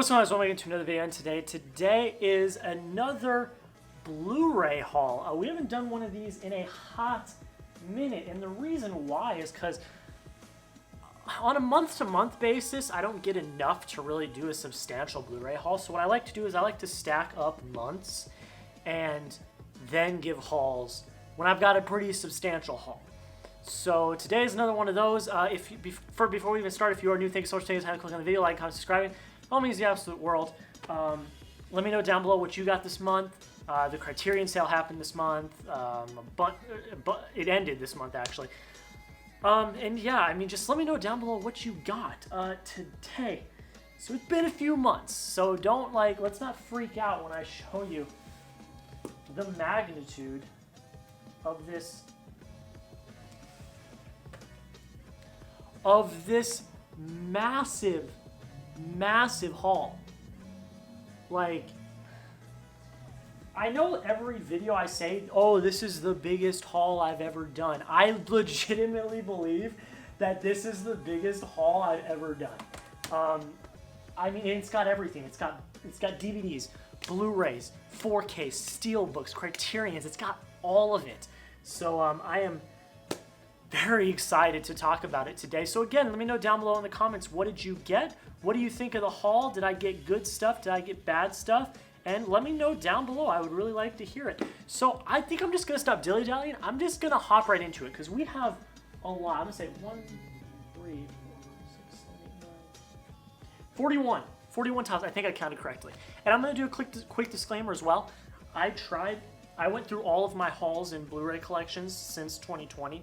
What's going on, guys? Welcome into another video, and today is another Blu-ray haul. We haven't done one of these in a hot minute, and the reason why is because on a month-to-month basis, I don't get enough to really do a substantial Blu-ray haul. So what I like to do is I like to stack up months and then give hauls when I've got a pretty substantial haul. So today is another one of those. Before we even start, if you are new, thank you so much for taking the time to click on the video, like, comment, subscribing. All means the absolute world. Let me know down below what you got this month. The Criterion sale happened this month, but it ended this month actually. And yeah, I mean, just let me know down below what you got today. So it's been a few months, so let's not freak out when I show you the magnitude of this massive haul. Like, I know every video I say, oh, this is the biggest haul I've ever done. I legitimately believe that this is the biggest haul I've ever done. I mean, it's got everything. It's got DVDs, Blu-rays, 4K, Steelbooks, Criterions. It's got all of it. So I am very excited to talk about it today. So again, let me know down below in the comments, what did you get? What do you think of the haul? Did I get good stuff? Did I get bad stuff? And let me know down below. I would really like to hear it. So I think I'm just going to stop dilly-dallying. I'm just going to hop right into it because we have a lot. I'm going to say 1, 3, 4, 6, 7, 8, 9, 41 tiles. I think I counted correctly. And I'm going to do a quick disclaimer as well. I went through all of my hauls and Blu-ray collections since 2020.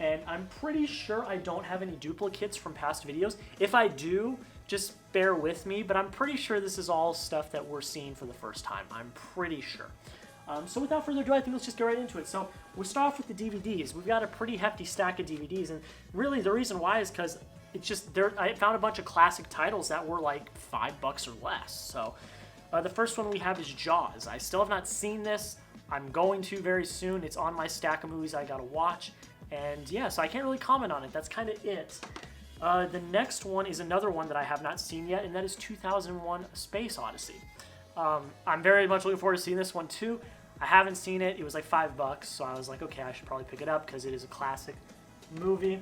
And I'm pretty sure I don't have any duplicates from past videos. If I do, just bear with me, but I'm pretty sure this is all stuff that we're seeing for the first time. I'm pretty sure. So without further ado, I think let's just get right into it. So we'll start off with the DVDs. We've got a pretty hefty stack of DVDs, and really the reason why is because it's just I found a bunch of classic titles that were like $5 or less. So the first one we have is Jaws. I still have not seen this. I'm going to very soon. It's on my stack of movies I gotta watch. And yeah, so I can't really comment on it. That's kind of it. The next one is another one that I have not seen yet, and that is 2001: A Space Odyssey. I'm very much looking forward to seeing this one too. I haven't seen it. It was like $5, so I was like, okay, I should probably pick it up because it is a classic movie.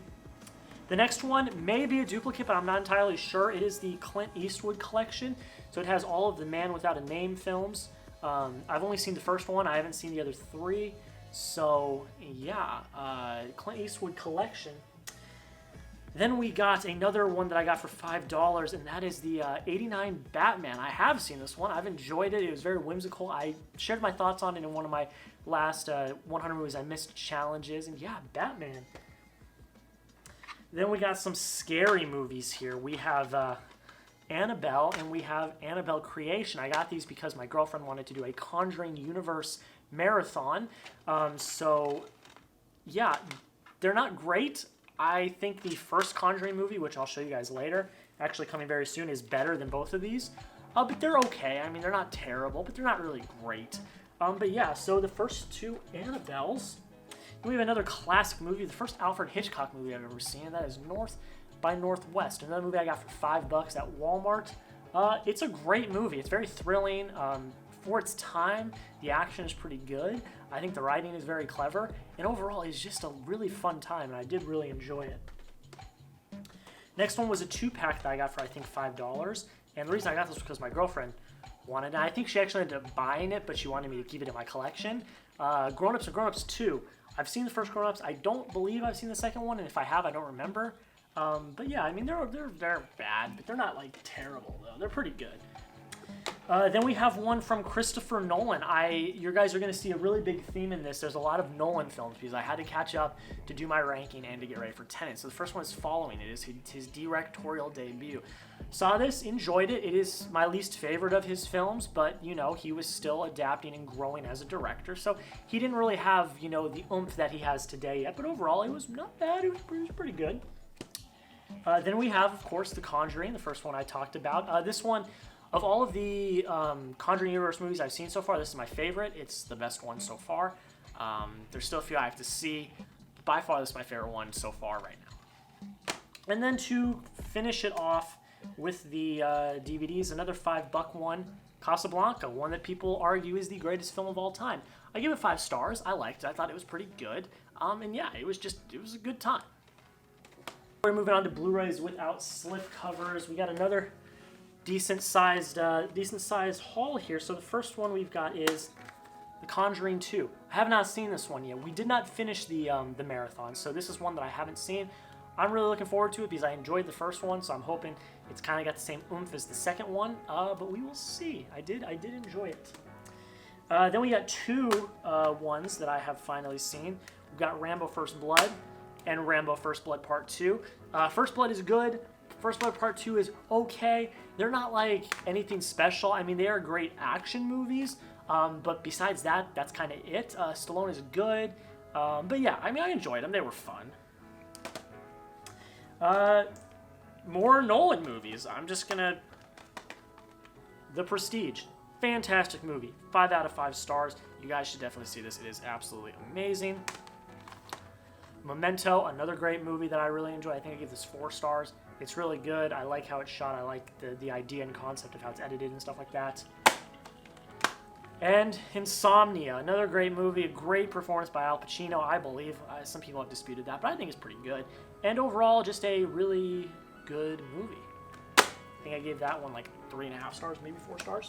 The next one may be a duplicate, but I'm not entirely sure. It is the Clint Eastwood collection. So it has all of the Man Without a Name films. I've only seen the first one. I haven't seen the other 3. So yeah, Clint Eastwood collection. Then we got another one that I got for $5, and that is the 89 Batman. I have seen this one. I've enjoyed it. It was very whimsical. I shared my thoughts on it in one of my last 100 movies I missed challenges, and yeah, Batman. Then we got some scary movies here. We have Annabelle, and we have Annabelle Creation. I got these because my girlfriend wanted to do a Conjuring Universe marathon. So yeah, they're not great. I think the first Conjuring movie, which I'll show you guys later, actually coming very soon, is better than both of these. But they're okay. I mean, they're not terrible, but they're not really great. But yeah, so the first 2 Annabelles. We have another classic movie, the first Alfred Hitchcock movie I've ever seen, and that is North by Northwest. Another movie I got for $5 at Walmart. It's a great movie. It's very thrilling. For its time, the action is pretty good. I think the writing is very clever, and overall, it's just a really fun time, and I did really enjoy it. Next one was a 2-pack that I got for, I think, $5, and the reason I got this was because my girlfriend wanted it. I think she actually ended up buying it, but she wanted me to keep it in my collection. Grown Ups and Grown Ups 2. I've seen the first Grown Ups. I don't believe I've seen the second one, and if I have, I don't remember. But yeah, I mean, they're bad, but they're not, like, terrible, though. They're pretty good. Then we have one from Christopher Nolan. You guys are going to see a really big theme in this. There's a lot of Nolan films because I had to catch up to do my ranking and to get ready for Tenet. So the first one is Following. It is his directorial debut. Saw this, enjoyed it. It is my least favorite of his films, but, you know, he was still adapting and growing as a director. So he didn't really have, you know, the oomph that he has today yet. But overall, it was not bad. It was pretty good. Then we have, of course, The Conjuring, the first one I talked about. This one, of all of the Conjuring Universe movies I've seen so far, this is my favorite. It's the best one so far. There's still a few I have to see. By far, this is my favorite one so far right now. And then to finish it off, with the DVDs, another $5 one, Casablanca, one that people argue is the greatest film of all time. I give it 5 stars. I liked it. I thought it was pretty good. And yeah, it was a good time. We're moving on to Blu-rays without slip covers. We got another decent sized haul here. So the first one we've got is The Conjuring 2. I have not seen this one yet. We did not finish the marathon, so this is one that I haven't seen. I'm really looking forward to it because I enjoyed the first one, so I'm hoping it's kind of got the same oomph as the second one. But we will see. I did enjoy it. Then we got 2 ones that I have finally seen. We've got Rambo First Blood and Rambo First Blood Part 2. First Blood is good. First Blood Part 2 is okay. They're not like anything special. I mean, they are great action movies, but besides that, that's kind of it. Stallone is good. But yeah, I mean, I enjoyed them. They were fun. More Nolan movies. I'm just gonna... The Prestige. Fantastic movie. 5 out of 5 stars. You guys should definitely see this. It is absolutely amazing. Memento, another great movie that I really enjoy. I think I give this 4 stars. It's really good. I like how it's shot. I like the idea and concept of how it's edited and stuff like that. And Insomnia, another great movie. A great performance by Al Pacino, I believe. Some people have disputed that, but I think it's pretty good. And overall, just a really good movie. I think I gave that one like 3.5 stars, maybe 4 stars.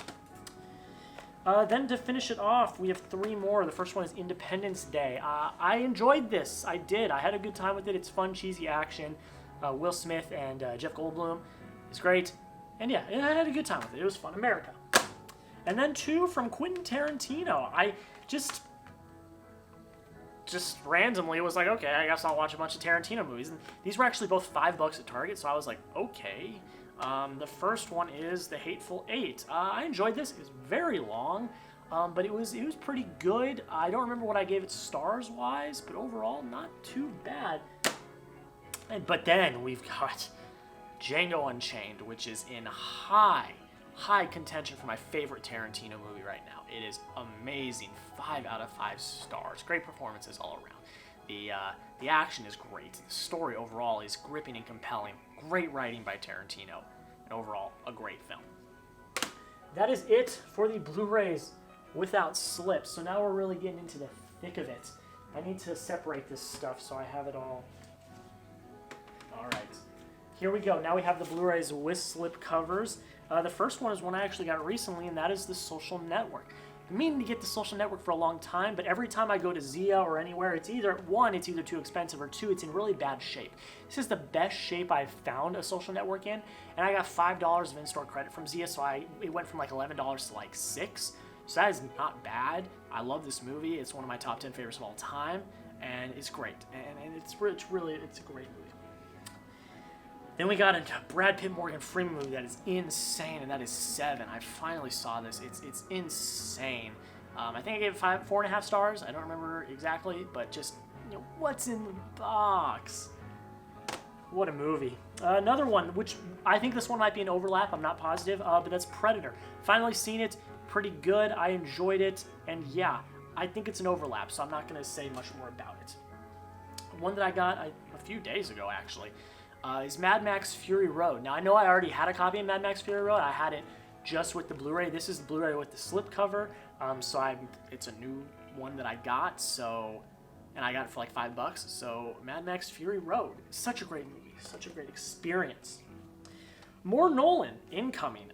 Then to finish it off, we have 3 more. The first one is Independence Day. I enjoyed this. I did. I had a good time with it. It's fun, cheesy action. Will Smith and Jeff Goldblum. It's great. And yeah, I had a good time with it. It was fun. America. And then 2 from Quentin Tarantino. I just randomly was like, okay, I guess I'll watch a bunch of Tarantino movies. And these were actually both $5 at Target, so I was like, okay. The first one is The Hateful Eight. I enjoyed this. It was very long, but it was pretty good. I don't remember what I gave it stars-wise, but overall, not too bad. But then we've got Django Unchained, which is in high contention for my favorite Tarantino movie right now. It is amazing. 5 out of 5 stars. Great performances all around. The action is great. The story overall is gripping and compelling. Great writing by Tarantino. And overall, a great film. That is it for the Blu-rays without slips. So now we're really getting into the thick of it. I need to separate this stuff so I have it all. All right. Here we go. Now we have the Blu-rays with slip covers. The first one is one I actually got recently, and that is The Social Network. I've been meaning to get The Social Network for a long time, but every time I go to Zia or anywhere, it's either too expensive, or 2, it's in really bad shape. This is the best shape I've found a Social Network in, and I got $5 of in-store credit from Zia, so it went from like $11 to like $6. So that is not bad. I love this movie. It's one of my top 10 favorites of all time, and it's great. And it's a great movie. Then we got a Brad Pitt Morgan Freeman movie that is insane, and that is Seven. I finally saw this. It's insane. I think I gave it 4.5 stars. I don't remember exactly, but just, what's in the box? What a movie. Another one, which I think this one might be an overlap. I'm not positive, but that's Predator. Finally seen it. Pretty good. I enjoyed it, and yeah, I think it's an overlap, so I'm not going to say much more about it. One that I got a few days ago, actually. Is Mad Max Fury Road. Now, I know I already had a copy of Mad Max Fury Road. I had it just with the Blu-ray. This is the Blu-ray with the slip cover, so it's a new one that I got, and I got it for like $5, so Mad Max Fury Road. Such a great movie. Such a great experience. More Nolan incoming.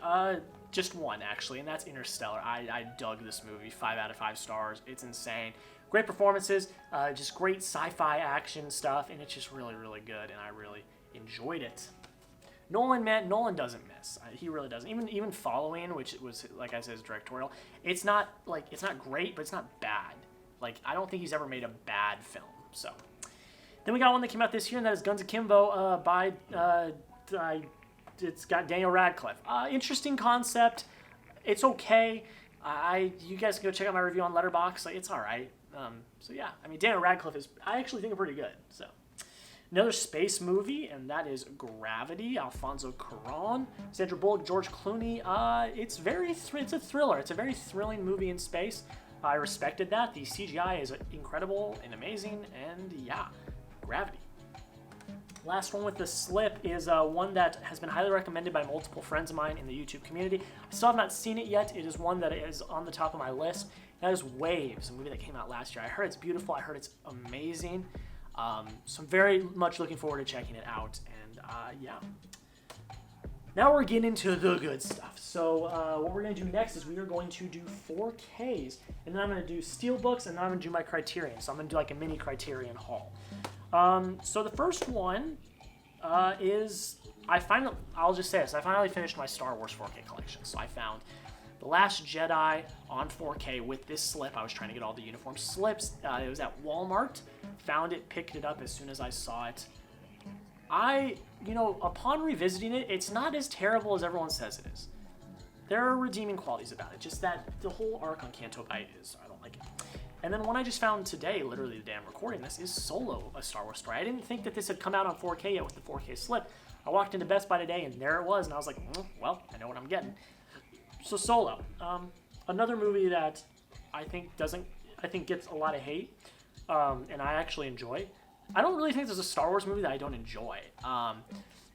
Just one, actually, and that's Interstellar. I dug this movie. 5 out of 5 stars. It's insane. Great performances, just great sci-fi action stuff, and it's just really, really good, and I really enjoyed it. Nolan doesn't miss. He really doesn't. Even Following, which was, like I said, is directorial. It's not great, but it's not bad. Like, I don't think he's ever made a bad film. So, then we got one that came out this year, and that is Guns Akimbo by it's got Daniel Radcliffe. Interesting concept. It's okay. You guys can go check out my review on Letterboxd. Like, it's all right. So yeah, I mean, Daniel Radcliffe I actually think pretty good. So. Another space movie, and that is Gravity, Alfonso Cuarón, Sandra Bullock, George Clooney. It's a thriller. It's a very thrilling movie in space. I respected that. The CGI is incredible and amazing, and yeah, Gravity. Last one with the slip is one that has been highly recommended by multiple friends of mine in the YouTube community. I still have not seen it yet. It is one that is on the top of my list. That is Waves, a movie that came out last year. I heard it's beautiful. I heard it's amazing. So I'm very much looking forward to checking it out. And yeah. Now we're getting into the good stuff. So what we're going to do next is we are going to do 4Ks. And then I'm going to do Steelbooks, and then I'm going to do my Criterion. So I'm going to do like a mini Criterion haul. So the first one is, I'll just say this, I finally finished my Star Wars 4K collection. So I found The Last Jedi on 4K with this slip. I was trying to get all the uniform slips. It was at Walmart. Found it, picked it up as soon as I saw it. Upon revisiting it, it's not as terrible as everyone says it is. There are redeeming qualities about it, just that the whole arc on Canto Bight I don't like it. And then one I just found today, literally the day I'm recording this, is Solo, a Star Wars story. I didn't think that this had come out on 4K yet with the 4K slip. I walked into Best Buy today, and there it was, and I was like, well, I know what I'm getting. So Solo, another movie that I think gets a lot of hate, and I actually enjoy. I don't really think there's a Star Wars movie that I don't enjoy,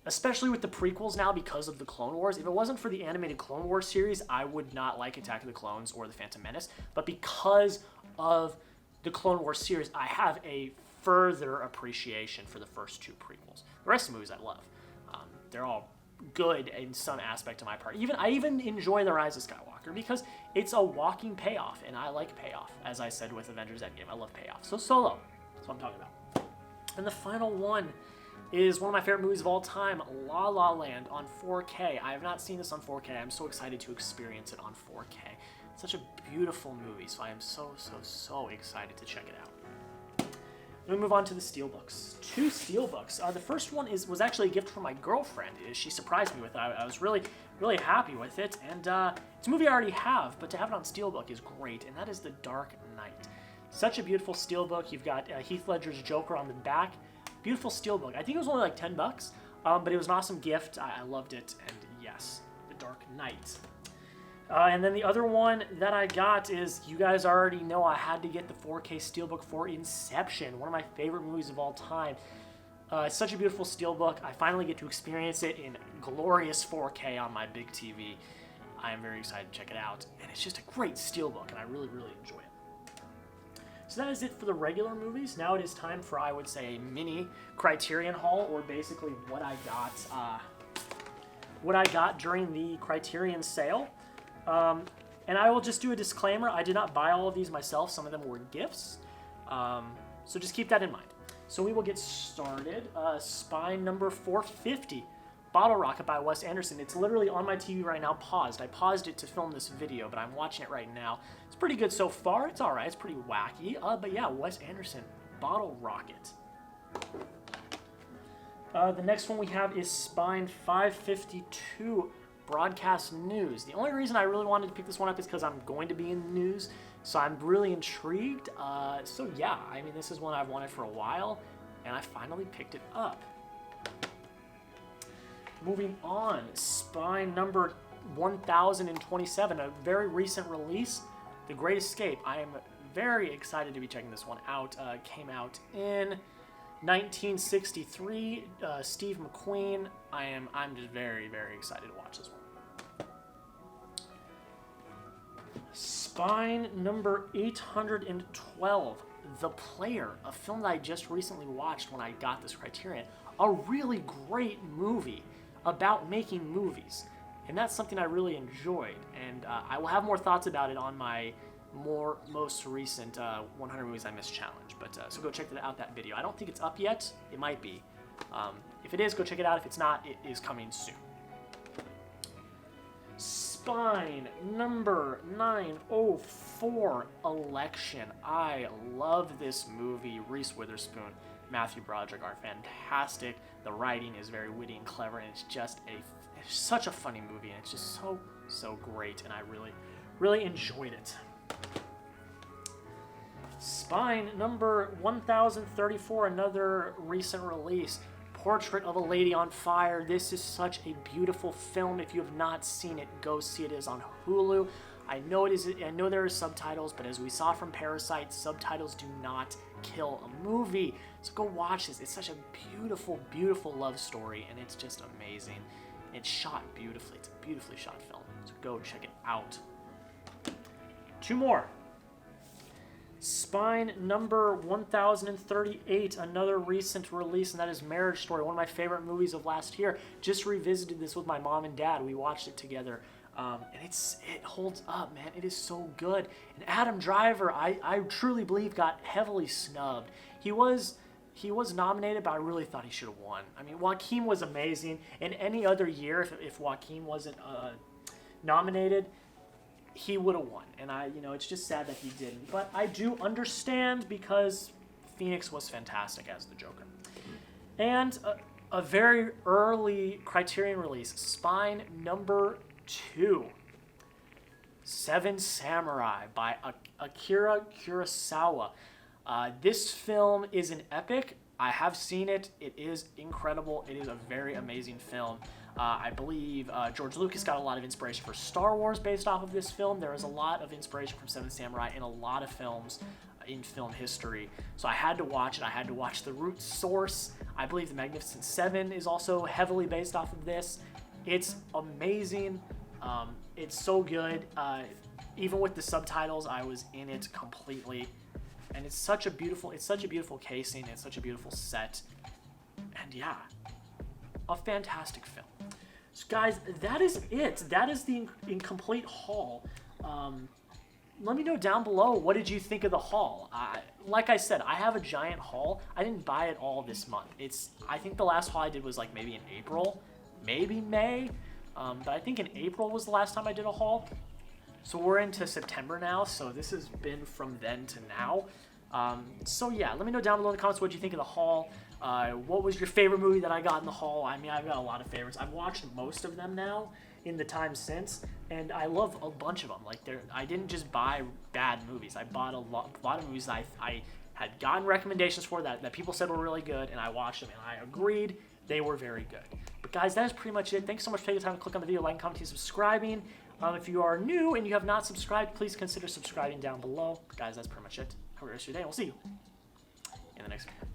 especially with the prequels now because of the Clone Wars. If it wasn't for the animated Clone Wars series, I would not like Attack of the Clones or The Phantom Menace. But because of the Clone Wars series, I have a further appreciation for the first two prequels. The rest of the movies I love. They're all good in some aspect of my part. I even enjoy The Rise of Skywalker because it's a walking payoff, and I like payoff. As I said with Avengers Endgame, I love payoff. So Solo, that's what I'm talking about. And the final one is one of my favorite movies of all time, La La Land on 4K. I have not seen this on 4K. I'm so excited to experience it on 4K. It's such a beautiful movie, so I am so excited to check it out. Then we move on to the Steelbooks. 2 Steelbooks. The first one was actually a gift from my girlfriend. She surprised me with it. I was really happy with it, and it's a movie I already have, but to have it on Steelbook is great, and that is The Dark Knight. Such a beautiful steelbook. You've got Heath Ledger's Joker on the back. Beautiful steelbook. I think it was only like $10, but it was an awesome gift. I loved it, and yes, The Dark Knight. And then the other one that I got is, you guys already know I had to get the 4K steelbook for Inception, one of my favorite movies of all time. It's such a beautiful steelbook. I finally get to experience it in glorious 4K on my big TV. I am very excited to check it out, and it's just a great steelbook, and I really enjoy it. So that is it for the regular movies. Now it is time for, I would say, a mini Criterion haul, or basically what I got during the Criterion sale. And I will just do a disclaimer. I did not buy all of these myself. Some of them were gifts. So just keep that in mind. So we will get started. Spine number 450. Bottle Rocket by Wes Anderson. It's literally on my TV right now, paused. I paused it to film this video, but I'm watching it right now. It's pretty good so far. It's all right. It's pretty wacky. But yeah, Wes Anderson, Bottle Rocket. The next one we have is Spine 552, Broadcast News. The only reason I really wanted to pick this one up is because I'm going to be in the news, so I'm really intrigued. So yeah, I mean, this is one I've wanted for a while, and I finally picked it up. Moving on, Spine number 1027, a very recent release, The Great Escape. I am very excited to be checking this one out. Came out in 1963. Steve McQueen. I'm just very excited to watch this one. Spine number 812, The Player, a film that I just recently watched when I got this Criterion. A really great movie about making movies, and that's something I really enjoyed, and I will have more thoughts about it on my most recent 100 Movies I Missed challenge, but so go check out that video. I don't think it's up yet. It might be. If it is, go check it out. If it's not, it is coming soon. Spine number 904, Election. I love this movie. Reese Witherspoon, Matthew Broderick are fantastic. The writing is very witty and clever, and it's just it's such a funny movie, and it's just so great, and I really enjoyed it. Spine number 1034, another recent release, Portrait of a Lady on Fire. This is such a beautiful film. If you have not seen it, go see it. It is on Hulu. I know there are subtitles, but as we saw from Parasite, subtitles do not kill a movie. So go watch this. It's such a beautiful, beautiful love story, and it's just amazing. It's shot beautifully. It's a beautifully shot film. So go check it out. 2 more. Spine number 1038, another recent release, and that is Marriage Story, one of my favorite movies of last year. Just revisited this with my mom and dad. We watched it together, and it holds up, man. It is so good. And Adam Driver, I truly believe, got heavily snubbed. He was nominated, but I really thought he should have won. I mean, Joaquin was amazing. In any other year, if Joaquin wasn't nominated, he would have won. And it's just sad that he didn't. But I do understand, because Phoenix was fantastic as the Joker. And a very early Criterion release, Spine number 2, Seven Samurai by Akira Kurosawa. This film is an epic. I have seen it. It is incredible. It is a very amazing film. I believe George Lucas got a lot of inspiration for Star Wars based off of this film. There is a lot of inspiration from Seven Samurai in a lot of films in film history. So I had to watch it. I had to watch the root source. I believe The Magnificent Seven is also heavily based off of this. It's amazing. It's so good. Even with the subtitles, I was in it completely. And it's such a beautiful casing. It's such a beautiful set. And yeah, a fantastic film. So guys, that is it. That is the incomplete haul. Let me know down below, what did you think of the haul? Like I said, I have a giant haul. I didn't buy it all this month. I think the last haul I did was like maybe in April, maybe May. But I think in April was the last time I did a haul. So we're into September now, so this has been from then to now. So yeah, let me know down below in the comments what you think of the haul. What was your favorite movie that I got in the haul? I mean, I've got a lot of favorites. I've watched most of them now in the time since, and I love a bunch of them. Like, I didn't just buy bad movies. I bought a lot of movies that I had gotten recommendations for that people said were really good, and I watched them, and I agreed they were very good. But guys, that is pretty much it. Thanks so much for taking the time to click on the video, like, comment, and subscribing. If you are new and you have not subscribed, please consider subscribing down below. But guys, that's pretty much it. Have a great rest of your day, and we'll see you in the next video.